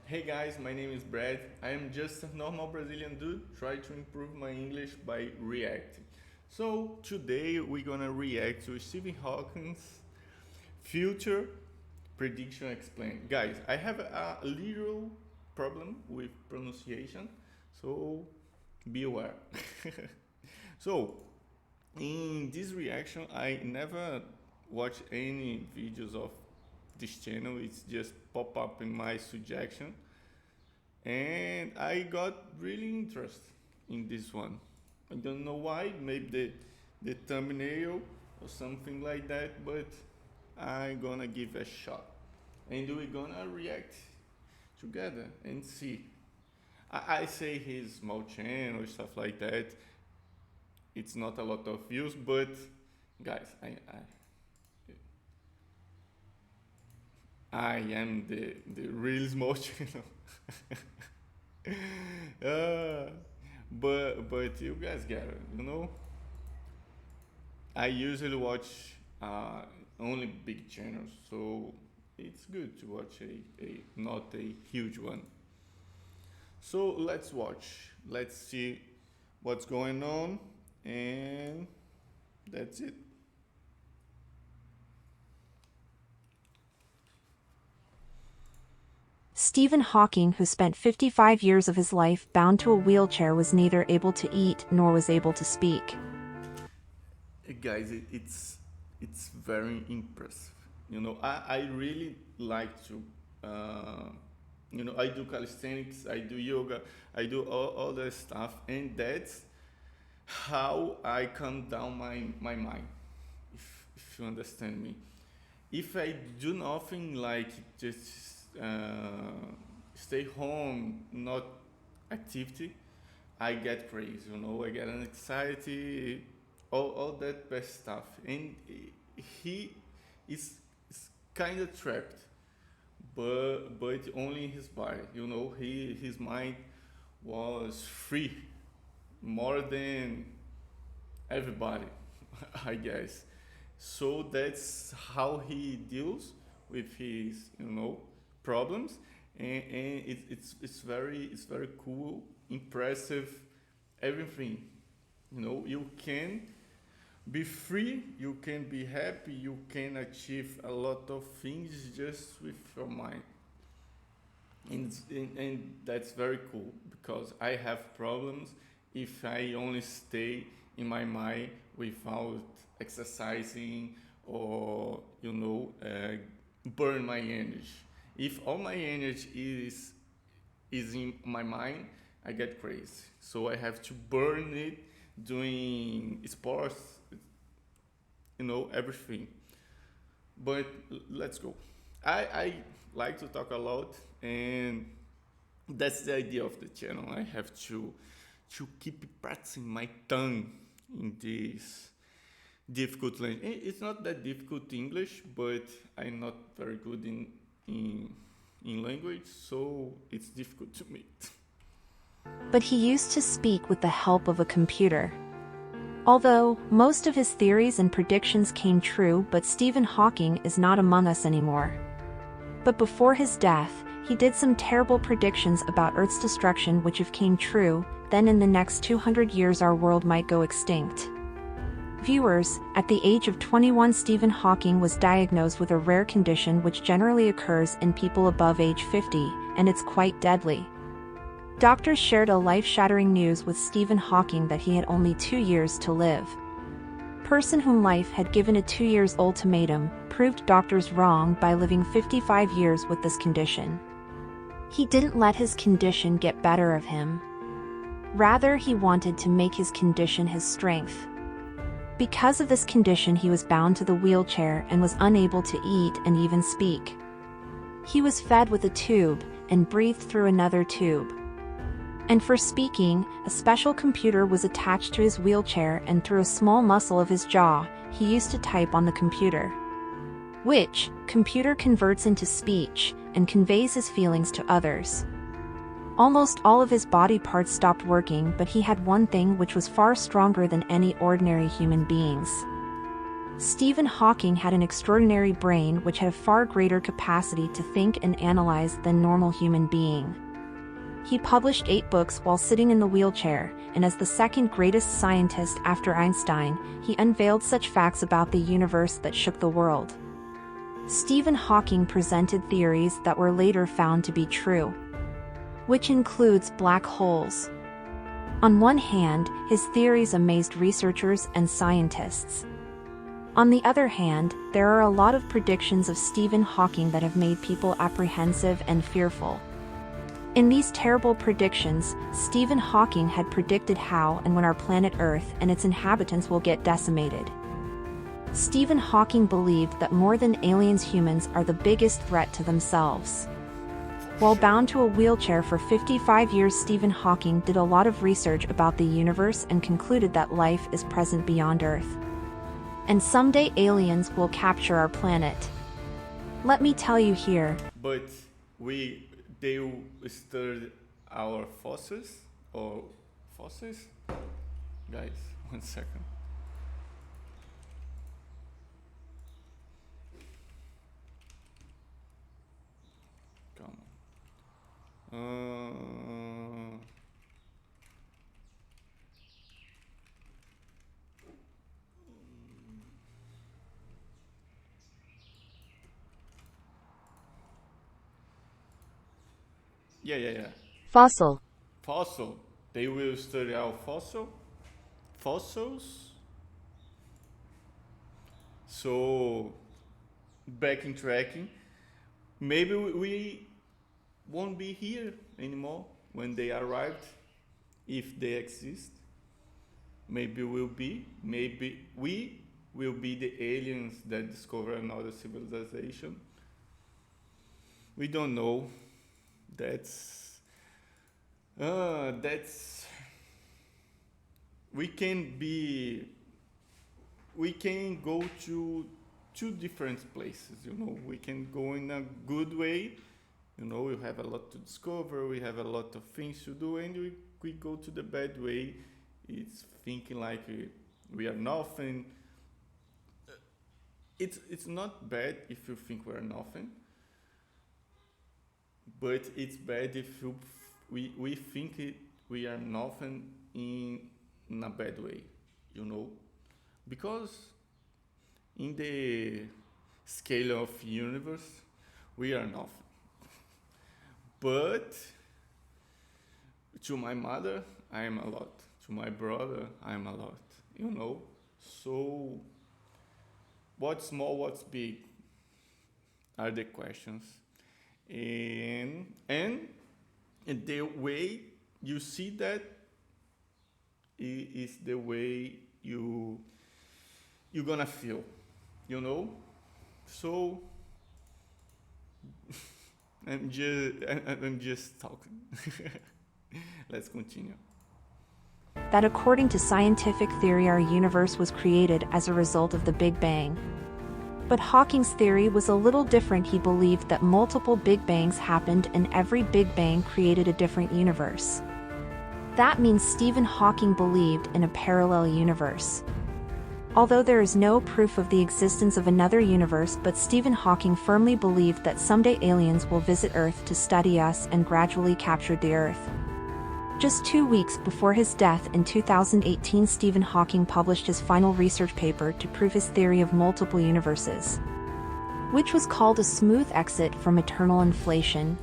Hey guys, my name is Brad. I am just a normal Brazilian dude trying to improve my English by reacting. So today we're gonna react to Stephen Hawking's future prediction explained. Guys, I have a little problem with pronunciation, so be aware. So in this reaction, I never watch any videos of this channel. It's just pop up in my suggestion, and I got really interested in this one. I don't know why, maybe the thumbnail or something like that, but I'm gonna give a shot. And we're gonna react together and see. I say his small channel, stuff like that. It's not a lot of views, but guys, I am the real small channel. uh, but you guys get it, you know. I usually watch only big channels, so it's good to watch a not a huge one. So let's watch. Let's see what's going on, and that's it. Stephen Hawking, who spent 55 years of his life bound to a wheelchair, was neither able to eat nor was able to speak. Guys, it's very impressive. You know, I really like to. I do calisthenics, I do yoga, I do all that stuff, and that's how I calm down my mind. If you understand me, if I do nothing, like just stay home, not activity, I get crazy. You know, I get an anxiety, all that bad stuff, and he is kind of trapped, but only in his body. You know, his mind was free more than everybody, I guess. So that's how he deals with his problems, and it's very cool, impressive, everything. You know, you can be free, you can be happy, you can achieve a lot of things just with your mind. And that's very cool because I have problems if I only stay in my mind without exercising or burn my energy. If all my energy is in my mind, I get crazy. So I have to burn it doing sports, everything. But let's go. I like to talk a lot, and that's the idea of the channel. I have to keep practicing my tongue in this difficult language. It's not that difficult English, but I'm not very good in language, so it's difficult to me. But he used to speak with the help of a computer. Although most of his theories and predictions came true, but Stephen Hawking is not among us anymore. But before his death, he did some terrible predictions about Earth's destruction, which if came true, then in the next 200 years our world might go extinct. Viewers, at the age of 21, Stephen Hawking was diagnosed with a rare condition which generally occurs in people above age 50, and it's quite deadly. Doctors shared a life-shattering news with Stephen Hawking that he had only 2 years to live. Person whom life had given a 2 years ultimatum proved doctors wrong by living 55 years with this condition. He didn't let his condition get better of him. Rather, he wanted to make his condition his strength. Because of this condition, he was bound to the wheelchair and was unable to eat and even speak. He was fed with a tube and breathed through another tube. And for speaking, a special computer was attached to his wheelchair, and through a small muscle of his jaw, he used to type on the computer, which computer converts into speech and conveys his feelings to others. Almost all of his body parts stopped working, but he had one thing which was far stronger than any ordinary human beings. Stephen Hawking had an extraordinary brain which had a far greater capacity to think and analyze than normal human being. He published 8 books while sitting in the wheelchair, and as the second greatest scientist after Einstein, he unveiled such facts about the universe that shook the world. Stephen Hawking presented theories that were later found to be true, which includes black holes. On one hand, his theories amazed researchers and scientists. On the other hand, there are a lot of predictions of Stephen Hawking that have made people apprehensive and fearful. In these terrible predictions, Stephen Hawking had predicted how and when our planet Earth and its inhabitants will get decimated. Stephen Hawking believed that more than aliens, humans are the biggest threat to themselves. While bound to a wheelchair for 55 years, Stephen Hawking did a lot of research about the universe and concluded that life is present beyond Earth. And someday aliens will capture our planet. Let me tell you here. But they studied our fossils or fossils? Guys, 1 second. Come on. Yeah. Fossil. Fossil. They will study our fossils. So, back in tracking, maybe we won't be here anymore when they arrived, if they exist. Maybe we'll be. Maybe we will be the aliens that discover another civilization. We don't know. That's we can go to 2 different places, we can go in a good way, we have a lot to discover, we have a lot of things to do, and we go to the bad way. It's thinking like we are nothing. It's not bad if you think we're nothing, but it's bad if we think we are nothing in a bad way, because in the scale of universe we are nothing. But to my mother I am a lot, to my brother I am a lot, So what's small, what's big are the questions. And the way you see that is the way you're gonna feel, So I'm just talking. Let's continue. That according to scientific theory, our universe was created as a result of the Big Bang. But Hawking's theory was a little different. He believed that multiple Big Bangs happened and every Big Bang created a different universe. That means Stephen Hawking believed in a parallel universe. Although there is no proof of the existence of another universe, but Stephen Hawking firmly believed that someday aliens will visit Earth to study us and gradually capture the Earth. Just 2 weeks before his death in 2018, Stephen Hawking published his final research paper to prove his theory of multiple universes, which was called A Smooth Exit from Eternal Inflation.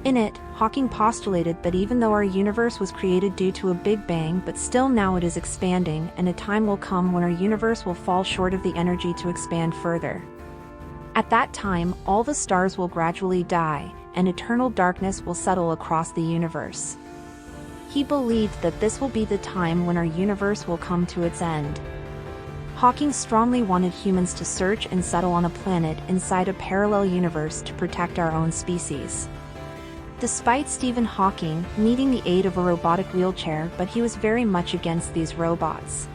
In it, Hawking postulated that even though our universe was created due to a Big Bang, but still now it is expanding, and a time will come when our universe will fall short of the energy to expand further. At that time, all the stars will gradually die, and eternal darkness will settle across the universe. He believed that this will be the time when our universe will come to its end. Hawking strongly wanted humans to search and settle on a planet inside a parallel universe to protect our own species. Despite Stephen Hawking needing the aid of a robotic wheelchair, but he was very much against these robots.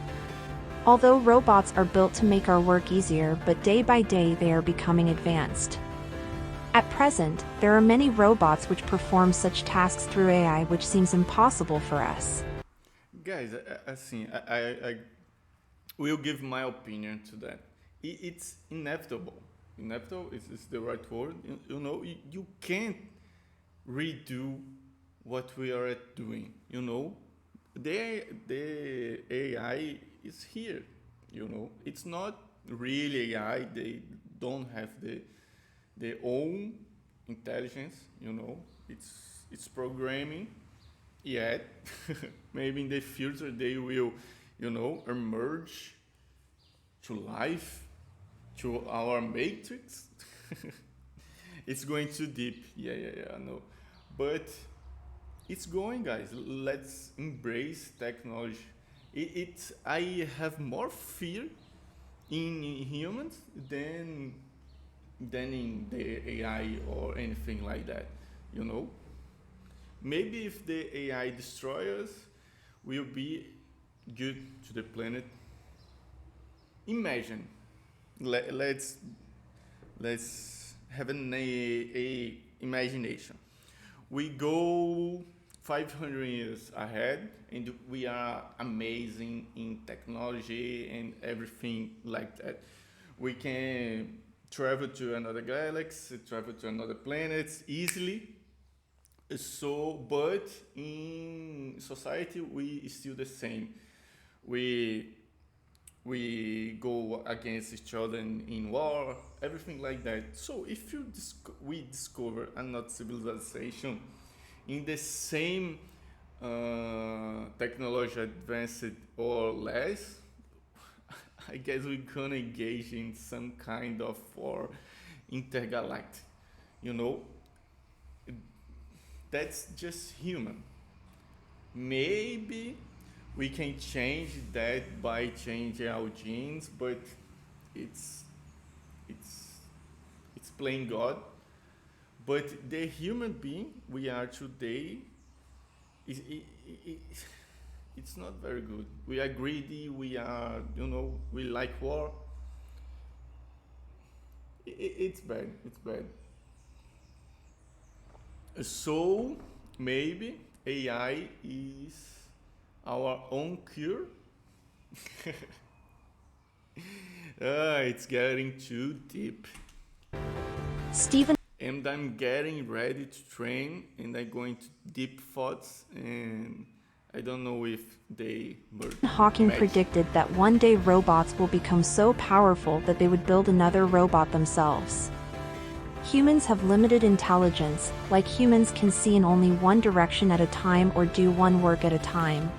Although robots are built to make our work easier, but day by day they are becoming advanced. At present, there are many robots which perform such tasks through AI, which seems impossible for us. Guys, assim, will give my opinion to that. It's inevitable. Inevitable is the right word. You know, you can't redo what we are doing. You know, the AI is here. You know, it's not really AI. They don't have their own intelligence. You know, it's programming yet. Maybe in the future they will, you know, emerge to life, to our matrix. It's going too deep. Yeah, I know. But it's going, guys. Let's embrace technology. I have more fear in humans than in the AI or anything like that. You know, maybe if the AI destroys us, we'll be good to the planet. Imagine, let's have a imagination. We go 500 years ahead and we are amazing in technology and everything like that. We can travel to another galaxy, travel to another planet easily. So, but in society we still the same. We we go against each other in war, everything like that. So if we discover another civilization in the same technology advanced or less, I guess we're gonna engage in some kind of war intergalactic. You know, that's just human. Maybe we can change that by changing our genes, but it's it's it's playing God. But the human being we are today is it's not very good. We are greedy. We are, we like war. It's bad. It's bad. So maybe AI is our own cure. It's getting too deep. Stephen And I'm getting ready to train, and I'm going to deep thoughts, and I don't know if they were Hawking match. predicted that one day robots will become so powerful that they would build another robot themselves. Humans have limited intelligence, like humans can see in only one direction at a time or do one work at a time.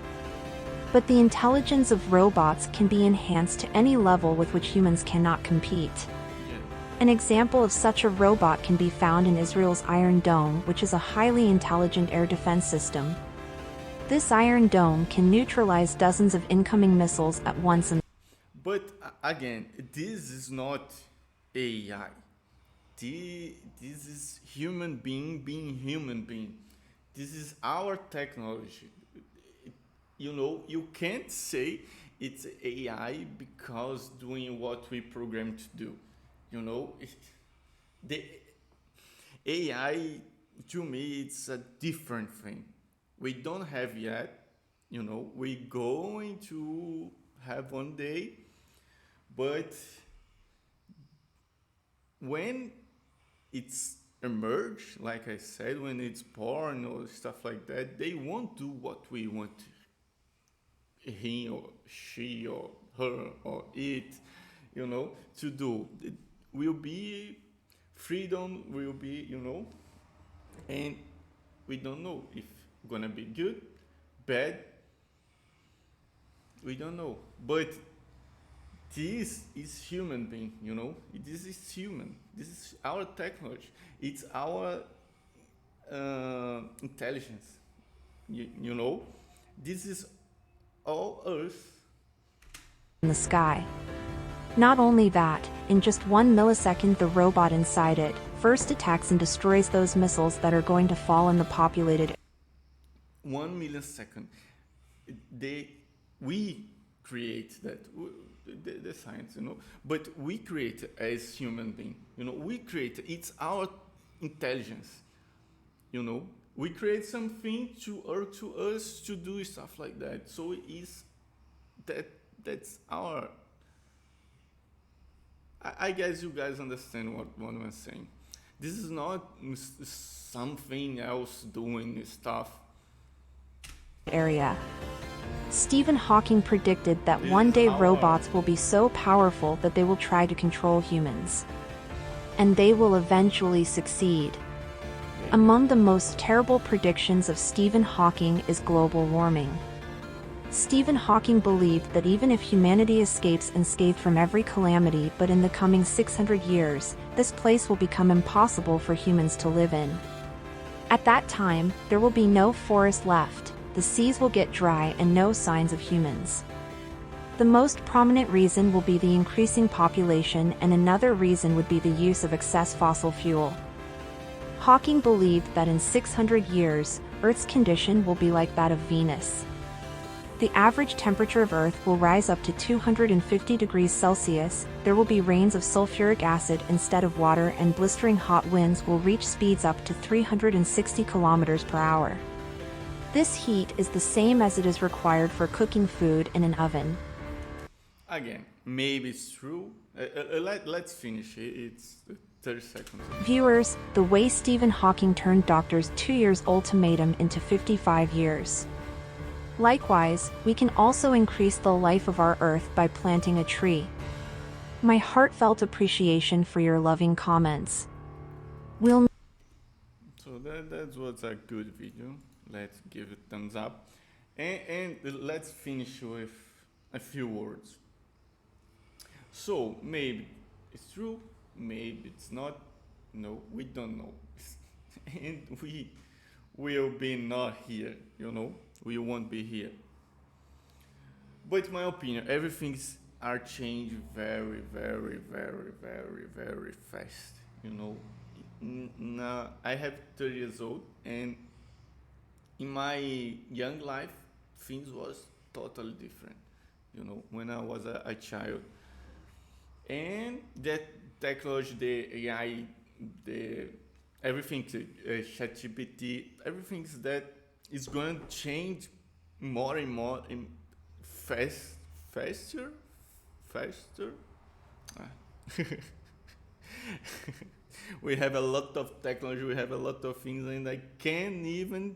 But the intelligence of robots can be enhanced to any level with which humans cannot compete. Yeah. An example of such a robot can be found in Israel's Iron Dome, which is a highly intelligent air defense system. This Iron Dome can neutralize dozens of incoming missiles at once and But again, this is not AI. This is human being human being. This is our technology. You can't say it's AI because doing what we programmed to do. The AI, to me, it's a different thing. We don't have yet. We're going to have one day, but when it's emerge, like I said, when it's born or stuff like that, they won't do what we want he or she or her or it, to do. It will be freedom, will be, and we don't know if gonna be good, bad, we don't know. But this is human being, this is human, this is our technology, it's our intelligence, this is all Earth. in the sky. Not only that, in just 1 millisecond the robot inside it first attacks and destroys those missiles that are going to fall in the populated 1 millisecond. We create that, the science, but we create as human being, we create, it's our intelligence, we create something to us to do stuff like that. So it's That's our. I guess you guys understand what I'm saying. This is not something else doing stuff. Area. Stephen Hawking predicted that This one is day our- robots will be so powerful that they will try to control humans. And they will eventually succeed. Among the most terrible predictions of Stephen Hawking is global warming. Stephen Hawking believed that even if humanity escapes unscathed from every calamity, but in the coming 600 years, this place will become impossible for humans to live in. At that time, there will be no forest left, the seas will get dry and no signs of humans. The most prominent reason will be the increasing population, and another reason would be the use of excess fossil fuel. Hawking believed that in 600 years, Earth's condition will be like that of Venus. The average temperature of Earth will rise up to 250 degrees Celsius, there will be rains of sulfuric acid instead of water, and blistering hot winds will reach speeds up to 360 kilometers per hour. This heat is the same as it is required for cooking food in an oven. Again, maybe it's true. Let's finish it. It's 30 seconds. Viewers, the way Stephen Hawking turned Doctor's 2 years ultimatum into 55 years. Likewise, we can also increase the life of our Earth by planting a tree. My heartfelt appreciation for your loving comments. We'll So that was a good video. Let's give it thumbs up. And let's finish with a few words. So maybe it's true, maybe it's not. No, we don't know. And we will be not here, you know. We won't be here. But in my opinion, everything's are changing very, very, very, very, very fast. You know, now I have 30 years old, and in my young life, things was totally different. You know, when I was a child, and that technology, the AI, the everything, ChatGPT, everything's that is going to change more and more and faster. Ah. We have a lot of technology, we have a lot of things, and I can't even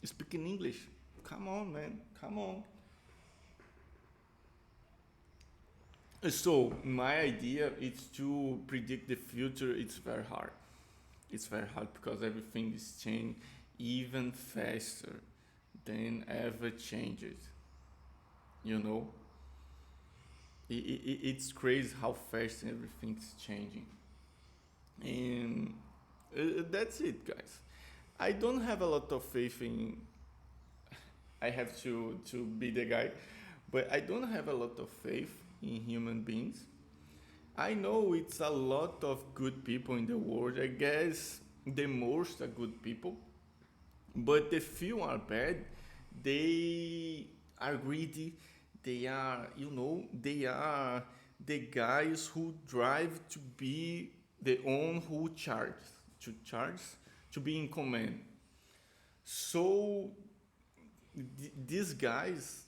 speak in English. Come on, man, come on. So my idea is to predict the future. It's very hard. It's very hard because everything is changing even faster than ever changes. You know, it's crazy how fast everything's changing. And that's it, guys. I don't have a lot of faith in. I have to be the guy, but I don't have a lot of faith in human beings. I know it's a lot of good people in the world. I guess the most are good people, but the few are bad. They are greedy. They are, you know, they are the guys who drive to be the one who charge, to be in command. So these guys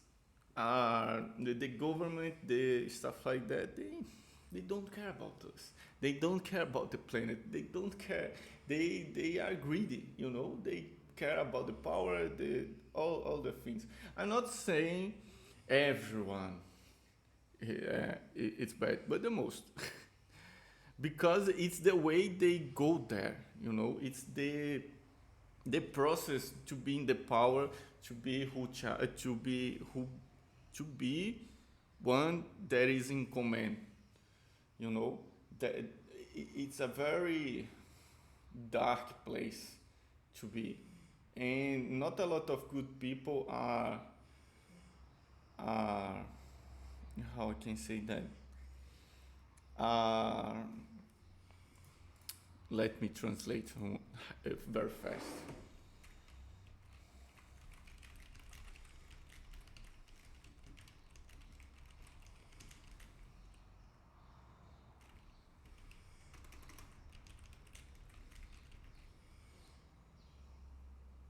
are the government, the stuff like that. They don't care about us. They don't care about the planet. They don't care. They are greedy. You know. They care about the power. The all the things. I'm not saying everyone. It's bad, but the most. Because it's the way they go there. You know. It's the process to be in the power, to be to be one that is in command. You know, that it's a very dark place to be, and not a lot of good people are how I can say that, let me translate very fast.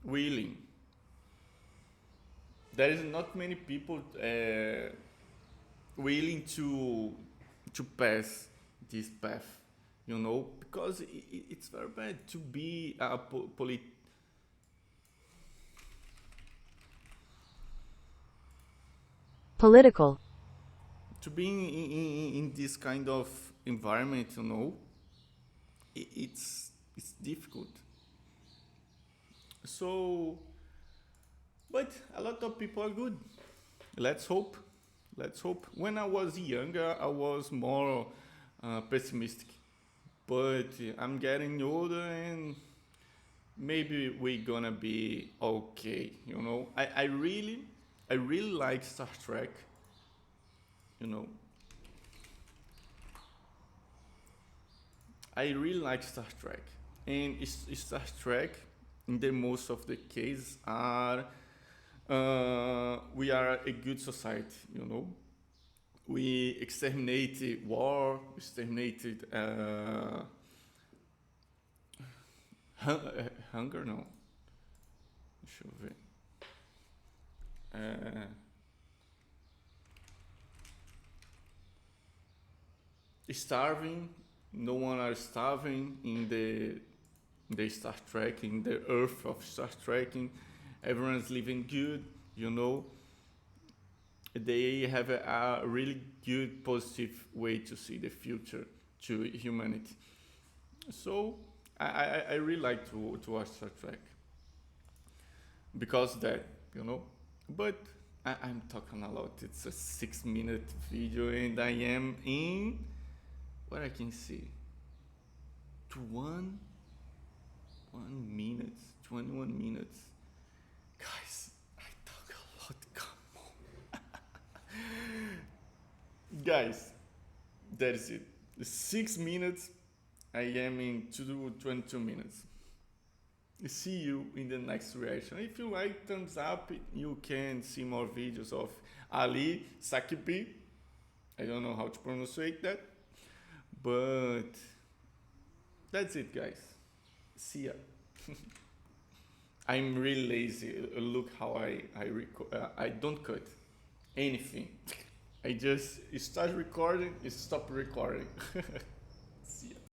Willing. There is not many people willing to pass this path, you know, because it's very bad to be a Political. to be in this kind of environment, you know. It's difficult. So, but a lot of people are good. Let's hope. Let's hope. When I was younger, I was more pessimistic, but I'm getting older and maybe we're gonna be okay. You know, I really like Star Trek. You know, I really like Star Trek, and Star Trek, in the most of the cases, are we are a good society. You know, we exterminated war, exterminated hunger. No, deixa eu ver. Uh, Starving. No one are starving in the Star Trek, in the Earth of Star Trek. Everyone's living good, you know. They have a really good, positive way to see the future to humanity. So I really like to watch Star Trek because that, you know. But I'm talking a lot. It's a 6 minute video, and I am in what I can see. To 1 minute, 21 minutes. Guys, I talk a lot. Come on. Guys, that is it. 6 minutes. I am in 22 minutes. See you in the next reaction. If you like, thumbs up. You can see more videos of Ali Sakipi. I don't know how to pronounce that, but that's it, guys. See ya. I'm really lazy. Look how I record. I don't cut anything. I just start recording, stop recording.